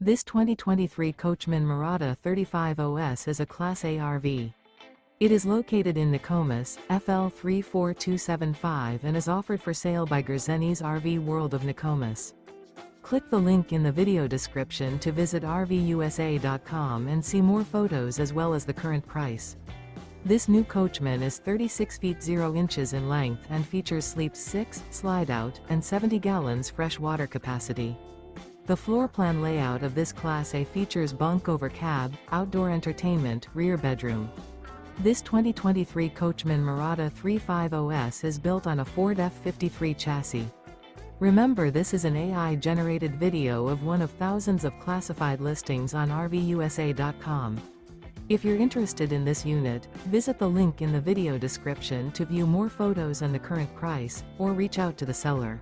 This 2023 Coachmen Mirada 35OS is a Class A RV. It is located in Nokomis, FL 34275 and is offered for sale by Gerzeny's RV World of Nokomis. Click the link in the video description to visit RVUSA.com and see more photos as well as the current price. This new Coachmen is 36 feet 0 inches in length and features sleeps 6, Slideout, and 70 gallons fresh water capacity. The floor plan layout of this Class A features bunk over cab, outdoor entertainment, rear bedroom. This 2023 Coachmen Mirada 35OS is built on a Ford F53 chassis. Remember, this is an AI-generated video of one of thousands of classified listings on RVUSA.com. If you're interested in this unit, visit the link in the video description to view more photos and the current price, or reach out to the seller.